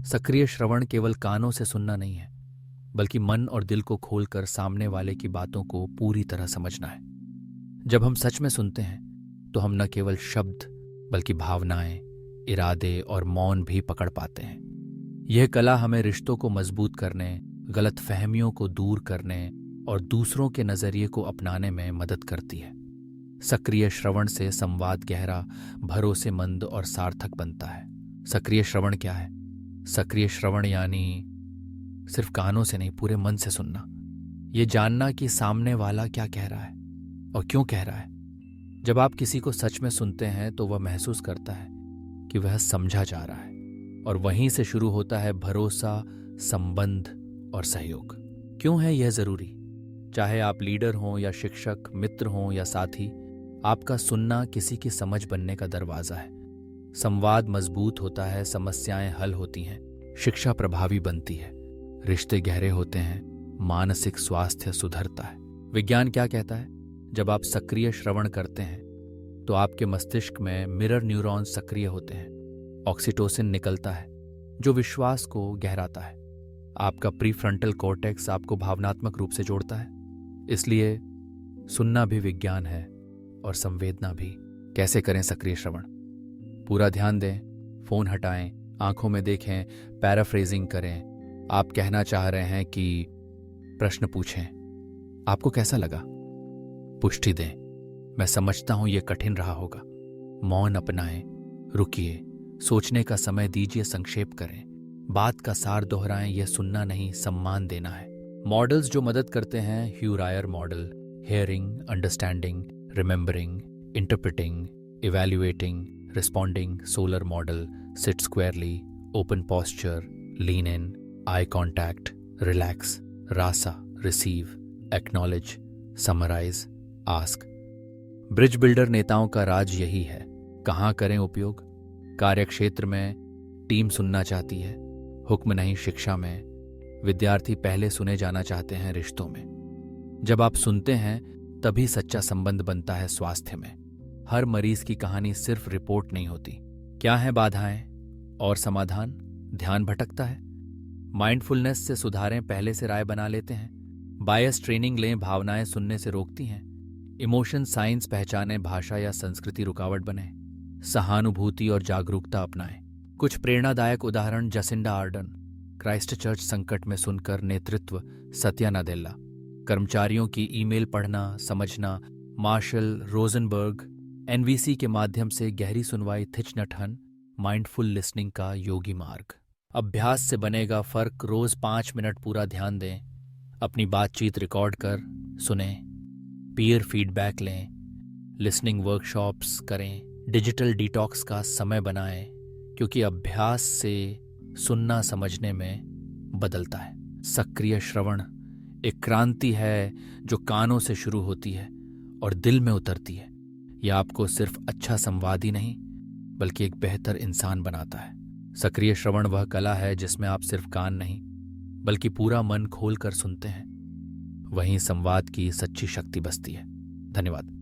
सक्रिय श्रवण केवल कानों से सुनना नहीं है, बल्कि मन और दिल को खोलकर सामने वाले की बातों को पूरी तरह समझना है। जब हम सच में सुनते हैं तो हम न केवल शब्द बल्कि भावनाएं, इरादे और मौन भी पकड़ पाते हैं। यह कला हमें रिश्तों को मजबूत करने, गलतफहमियों को दूर करने और दूसरों के नजरिए को अपनाने में मदद करती है। सक्रिय श्रवण से संवाद गहरा, भरोसेमंद और सार्थक बनता है। सक्रिय श्रवण क्या है? सक्रिय श्रवण यानी सिर्फ कानों से नहीं, पूरे मन से सुनना। ये जानना कि सामने वाला क्या कह रहा है और क्यों कह रहा है। जब आप किसी को सच में सुनते हैं तो वह महसूस करता है कि वह समझा जा रहा है, और वहीं से शुरू होता है भरोसा, संबंध और सहयोग। क्यों है यह जरूरी? चाहे आप लीडर हों या शिक्षक, मित्र हों या साथी, आपका सुनना किसी की समझ बनने का दरवाजा है। संवाद मजबूत होता है, समस्याएं हल होती हैं, शिक्षा प्रभावी बनती है, रिश्ते गहरे होते हैं, मानसिक स्वास्थ्य सुधरता है। विज्ञान क्या कहता है? जब आप सक्रिय श्रवण करते हैं तो आपके मस्तिष्क में मिरर न्यूरॉन्स सक्रिय होते हैं, ऑक्सीटोसिन निकलता है जो विश्वास को गहराता है। आपका प्रीफ्रंटल कॉर्टेक्स आपको भावनात्मक रूप से जोड़ता है। इसलिए सुनना भी विज्ञान है और संवेदना भी। कैसे करें सक्रिय श्रवण? पूरा ध्यान दें, फोन हटाएं, आंखों में देखें, पैराफ्रेजिंग करें। आप कहना चाह रहे हैं कि प्रश्न पूछें, आपको कैसा लगा? पुष्टि दें, मैं समझता हूं यह कठिन रहा होगा। मौन अपनाएं, रुकिए, सोचने का समय दीजिए, संक्षेप करें, बात का सार दोहराएं। यह सुनना नहीं, सम्मान देना है। मॉडल्स जो मदद करते हैं: HURIER model, hearing, understanding, remembering, interpreting, evaluating, responding, SOLER model, sit squarely, open posture, lean in, eye contact, relax, RASA, receive, acknowledge, summarise, ask. Bridge builder नेताओं का राज यही है। कहाँ करें उपयोग? कार्यक्षेत्र में टीम सुनना चाहती है, हुक्म नहीं शिक्षा में। विद्यार्थी पहले सुने जाना चाहते हैं रिश्तों में। जब आप सुनते हैं तभी सच्चा संबंध बनता है स्वास्थ्य में। हर मरीज की कहानी सिर्फ रिपोर्ट नहीं होती। क्या है बाधाएं और समाधान? ध्यान भटकता है, माइंडफुलनेस से सुधारें, पहले से राय बना लेते हैं। बायस ट्रेनिंग लें, भावनाएं सुनने से रोकती हैं। इमोशन साइंस पहचानें, भाषा या संस्कृति रुकावट बने। सहानुभूति और जागरूकता अपनाएं। कुछ प्रेरणादायक उदाहरण: जसिंडा आर्डन, क्राइस्ट चर्च संकट में सुनकर नेतृत्व, सत्या नादेला। कर्मचारियों की ईमेल पढ़ना, समझना, मार्शल रोजनबर्ग। एनवीसी के माध्यम से गहरी सुनवाई, थिच नट हन, माइंडफुल लिसनिंग का योगी मार्ग। अभ्यास से बनेगा फर्क। रोज 5 मिनट पूरा ध्यान दें, अपनी बातचीत रिकॉर्ड कर सुने, पीयर फीडबैक लें, लिसनिंग वर्कशॉप्स करें, डिजिटल डिटॉक्स का समय बनाएं, क्योंकि अभ्यास से सुनना समझने में बदलता है। सक्रिय श्रवण एक क्रांति है जो कानों से शुरू होती है और दिल में उतरती है। यह आपको सिर्फ अच्छा संवादी नहीं, बल्कि एक बेहतर इंसान बनाता है। सक्रिय श्रवण वह कला है जिसमें आप सिर्फ कान नहीं, बल्कि पूरा मन खोलकर सुनते हैं। वहीं संवाद की सच्ची शक्ति बसती है। धन्यवाद।